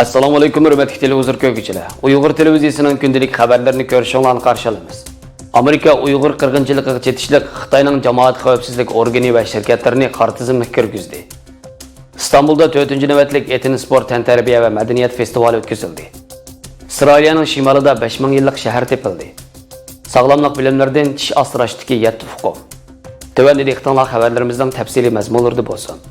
Assalomu alaykum hurmatli televizor ko'ruvchilar. Uyg'ur televiziyasining kundalik xabarlarini ko'rishinglarni qarshi olamiz. Amerika Uyg'ur qirg'inchiligiga chetishlik Xitoyning jamoat xavfsizlik organi va shirkatlarini qora tizimga kirgizdi. İstanbulda 4-navbatlik Etin sport tantarbiya va madaniyat festivali o'tkazildi. İsroilning shimolida 5000 yillik shahar tepildi. Sog'lomlik bilimlaridan tish asrashdagi 7 fuqaro. Tövəndəki xəbərlər xəbərlərimizdən təfsili məzmunlarda bolsun.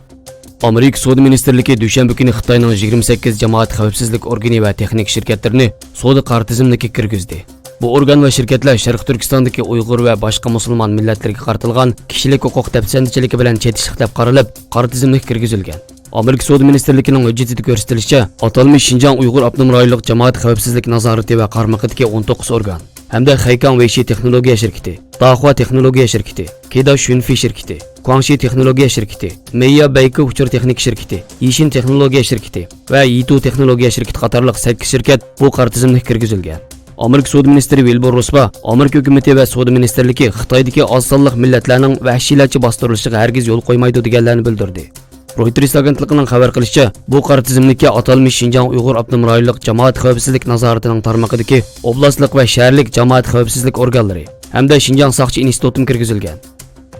Amerika Savdo Ministerligi dushanba kuni Xitoyning 28 jamoat xavfsizlik organi va texnik shirkatlarini savdo qora tizimiga kirgizdi. Bu organ va shirkatlar Sharq Turkistondagi Uyg'ur va boshqa musulmon millatlarga qaratilgan kishilik huquq tafsandchiligi bilan chetishlik deb qaralib, qora tizimga kirgizilgan. Amerika Savdo Ministerligining hujjatida ko'rsatilishicha, atalmish Xinjiang Uyg'ur avtonom rayonlik jamoat xavfsizlik nazorati va qarmaqidagi 19 organ hamda Xeykang Weishi texnologiya shirkati, Dahua texnologiya shirkati, Keda Shunfi shirkati, Guangxi texnologiya shirkati, Meiya Beike uchur texnik shirkati, Yishin texnologiya shirkati va Yitu texnologiya shirkati qatorliq 8 shirkat bu qora tizimga kirgizilgan. Amerika Savdo ministri Wilbur Ross Amerika hukumati va Savdo ministerligi Xitoydagi oz sonli millatlarning vahshiylarcha bostirilishiga hargiz yo'l qo'ymaydi deganlarni bildirdi. Reuters agentligining xabar qilishicha, bu qora tizimlikka atalmish Xinjiang Uyg'ur avtonom rayonlik jamoat xavfsizlik nazoratining tarmog'idagi oblastlik va shaharlik jamoat xavfsizlik organlari hamda Xinjiang soqchi institutiga kirgizilgan.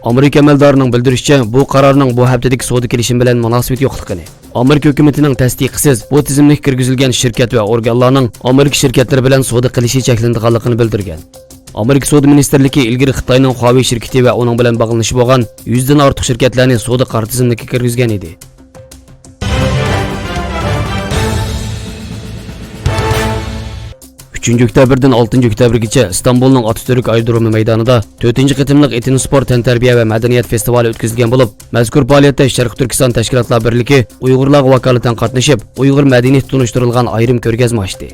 Amerika amaldorining bildirishicha, bu qarorning bu haftadagi savdo kelishimi bilan munosabat yo'qligini, Amerika hukumatining tasdiqisiz bu tizimlikka kirgizilgan shirkat va organlarning Amerika shirkatlari bilan savdo qilishi cheklanganligini bildirgan. Amerika Savdo ministerligi ilgari Xitoyning Huawei shirkati va uning bilan bog'lanishi bo'lgan 100 dan ortiq shirkatlarni savdo qora tizimiga kirgizgan edi. 3-oktyabrdan 6-oktyabrgacha İstanbulning Atatürk aerodromi maydonida 4-qitimliq Etin sport tantarbiya va madaniyat festivali o'tkazilgan bo'lib, mazkur faoliyatda Sharq Turkiston tashkilotlar birligi Uyg'urlar vakolatidan qatnashib, Uyg'ur madaniyati tunishtirilgan ayrim ko'rgazma ochdi.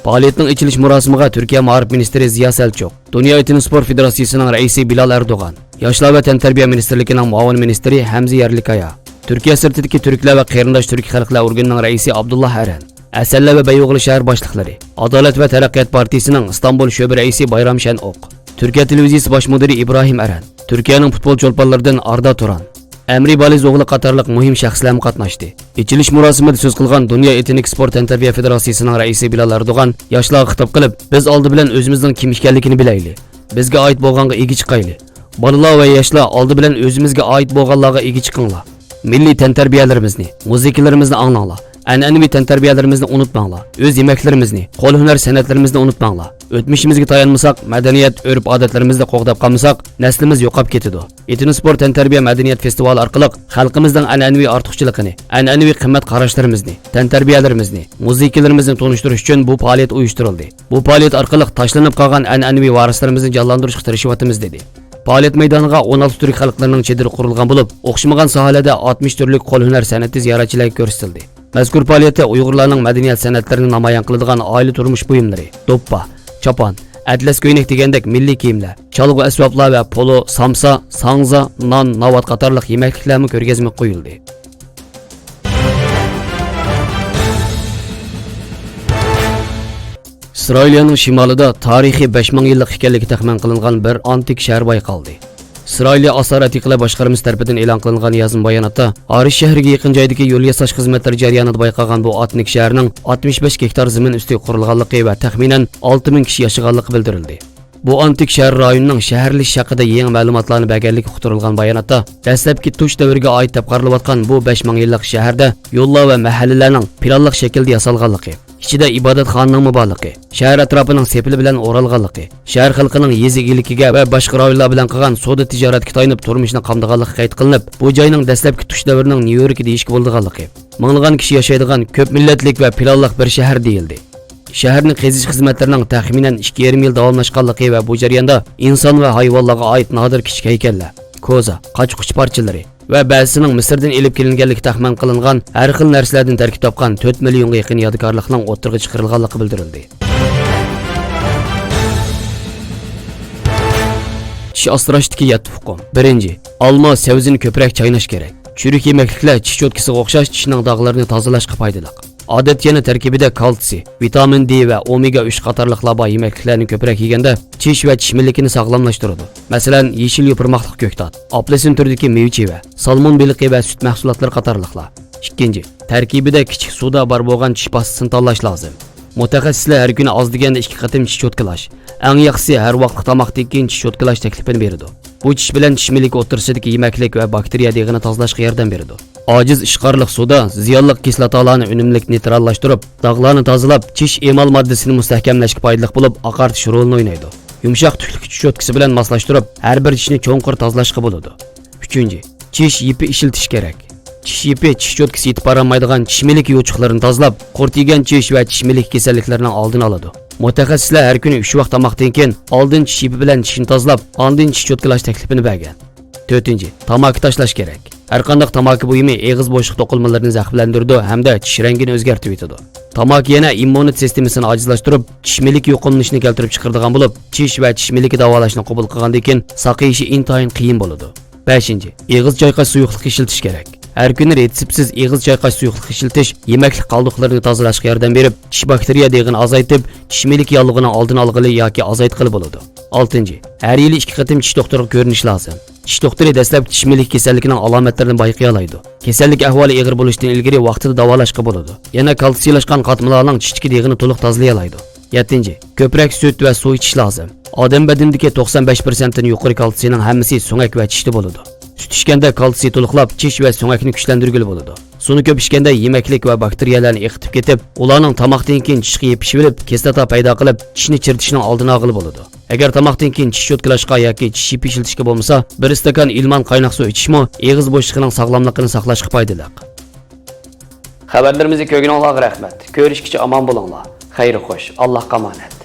Faoliyatning ochilish murosimiga Turkiya Ma'rif ministri Ziya Selçuk, Dunyo Etin sport federatsiyasining raisi Bilal Erdo'g'an, Yoshlar va tantarbiya ministrligining muavin ministri Hamza Yerlikaya, Turkiya sirtidagi turklar va qarindosh turk xalqlar organining raisi Abdullah Aran, Asalla va Beyo'g'li shahar boshliqlari, Adolat va taraqqiyot partiyasining Istanbul sho'ba raisi Bayram Shan'oq, Turkiya televiziyasi bosh mudiri Ibrohim Aran, Turkiyaning futbol cho'lponlaridan Arda Turan, Amri Balizoğlu qatorliq muhim shaxslar qatnashdi. Ichilish murosimida so'z qilgan Dunyo Etin sport tantarbiya federatsiyasining raisi Bilal Erdo'g'an yoshlarga xitob qilib, biz oldi bilan o'zimizning kim ekanligini bilaylik. Bizga oid bo'lganga ega chiqaylik. Bolalar va yoshlar oldi bilan o'zimizga oid bo'lganlarga ega chiqinglar. Milliy tantarbiyalarimizni, musiqiyalarimizni anglanglar. An'anaviy tantarbiyalarimizni unutmanglar. O'z yemeklarimizni, qo'l hunar san'atlarimizni unutmanglar. O'tmishimizga tayanmasak, madaniyat, urf-odatlarimizni qo'g'dab qolmasak, naslimiz yo'qolib ketadi. Etin sport tantarbiya madaniyat festivali orqali xalqimizning an'anaviy ortiqchiligini, an'anaviy qimmat qarashlarimizni, tantarbiyalarimizni, musiqiyalarimizni tonishtirish uchun bu faoliyat uyushtirildi. Bu faoliyat orqali tashlanib qolgan an'anaviy varislarimizni jonlantirishga tirishyapmiz dedi. Faoliyat maydoniga 16 turk xalqlarining chediri qurilgan bo'lib, o'xshamagan sohalarda 60 turlik qo'l hunar san'ati ziyoratchilarga ko'rsatildi. Mazkur faoliyatda Uyg'urlarning madaniyat san'atlarini namoyon qiladigan oila turmush buyumlari, do'ppa, chopan, atlas ko'ylak degandek milliy kiyimlar, cholg'u asboblar va polo, samsa, sangza, non, novat qatorliq yemekliklarni ko'rgazma qo'yildi. İsroilning shimolida tarixiy 5000 yillik ekanligi taxmin qilingan bir antik shahar bayqaldi. İsroil Asar Atiqlar boshqarmasi tomonidan e'lon qilingan yozma bayonotda, Arish shahriga yaqin joydagi yo'l yasash xizmatlari jarayonida bayqagan bu antik shaharning 65 gektar zamin ustiga qurilganligi va taxminan 6000 kishi yashaganligi bildirildi. Bu antik shahar rayonining shaharlish haqida yangi ma'lumotlarni berganligi uqtirilgan bayonotda, dastlabki tush davriga oid deb qaralayotgan bu 5000 yillik shaharda yo'llar va mahallalarning planliq shaklda yasalganligi, ichida ibodatxonaning borligi, shahar atrofining sepili bilan o'ralganligi, shahar xalqining yezi egiligiga va boshqa rayonlar bilan qilgan savdo tijoratga tayanib turmushni qamdaganligi qayd qilinib, bu joyning dastlabki tush davrining Nyu-York deyishga bo'lganligi, minglagan kishi yashaydigan ko'p millatlik va planliq bir shahar deyildi. Shaharni qazish xizmatlarining taxminan 2,5 yil davomlashganligi va bu jarayonda inson va hayvonlarga oid nodir kichik haykallar, ko'za, qochquch parchalari va ba'zisining Misrdan elib kelinganligi taxmin qilingan har xil narsalardan tarkib topgan 4 millionga yaqin yodgorlikning o'tirg'i chiqarilganligi bildirildi. Tish asrashdagi 7 huquq. 1. Olma savzini ko'proq chaynash kerak. Chürük yemekliklar tish cho'tkisiga o'xshash tishning dog'larini tozalashga foydali. Odat yana tarkibida kalsiy, vitamin D va omega 3 qatorliqlar bor yemekliklarni ko'proq yeganda tish va tish milligini sog'lomlashtiradi. Masalan, yeshil yopirmoqli ko'ktat, apelsin turidagi meva, salmon beliqi va sut mahsulotlari qatorliqlar. Ikkinchi, tarkibida kichik soda bor bo'lgan tish pastasini tanlash lozim. Mutaxassislar har kuni oz deganda 2 qatim tish cho'tkalash, eng yaxshisi har vaqt tomoqdan keyin tish cho'tkalash taklifini beradi. Bu tish bilan tish miliki o'rtasidagi yemaklik va bakteriya deg'ini tozalashga yordam beradi. Ojiz ishqorliq soda ziyonli kislotalarni unumli neytrallashtirib, dog'larni tozalab, tish emal moddasini mustahkamlashga foydali bo'lib, oqartish rolini o'ynaydi. Yumshoq tukli tish cho'tkisi bilan moslashtirib, har bir tishni cho'nqur tozalashga bo'ladi. 3. Tish yipi ishiltish kerak. Tish yipi tish cho'tkisi yetib borolmaydigan tish miliki yo'chuqlarini tozalab, qurtigan tish va tish miliki kasalliklarining oldini oladi. Mutaxassislar har kuni 3 vaqt tomoqdan keyin oldin tish yipi bilan tishni tozalab, oldin tish cho'tkalash taklifini bergan. 4. Tamaki tashlash kerak. Har qanday tamaki buyumi eg'iz bo'shliq to'qilmalarini zaxmlantiradi hamda tish rangini o'zgartirib yetadi. Tamaki yana immunitet sistemasini ojizlashtirib, tish miliki yo'qolishini keltirib chiqaradigan bo'lib, tish va tish miliki davolashni qabul qilgandan keyin saqayishi intayin qiyin bo'ladi. 5. Eg'iz chayqash suyuqlik ishiltish kerak. Har kuni retseptsiz eg'iz chayqash suyuqlik ishiltish yemaklik qoldiqlarini tozalashga yordam berib, tish bakteriya deg'ini azaytib, tish miliki yollig'ining oldini olg'ili yoki azaytqili bo'ladi. 6. Har yili 2 qatim tish doktoriga ko'rinish lozim. Tish doktori dastlab tish miliki kasalligining alomatlarini bayqay oladi. Kasallik ahvoli og'ir bo'lishidan ilgari vaqtida davolashga bo'ladi. Yana kalsiylashgan qatmalarning tishdagi deg'ini to'liq tozalay oladi. 7. Ko'proq sut va suv ichish lozim. Odam badanidagi 95% dan yuqori kalsiyning hammasi so'ngak va tishda bo'ladi. Süt ichganda kalsiy to'liqlab, tish va so'ngakni kuchlantirgili bo'ladi. Suvni ko'p ichganda yemaklik va bakteriyalarni eqitib ketib, ularning tomoqdan keyin tishga yepishib olib, kislota paydo qilib, tishni chirtishning oldini olg'ili bo'ladi. Agar tomoqdan keyin tish cho'tkalashga yoki tish yipi ishiltishga bo'lmasa, 1 stakan ilman qaynoq suv ichishmi eg'iz bo'shlig'ining sog'lomligini saqlashga foydali. Xabarlarimizni ko'rganingizga rahmat. Ko'rishguncha omon bo'linglar. Xayr xo'sh. Allohga omonat.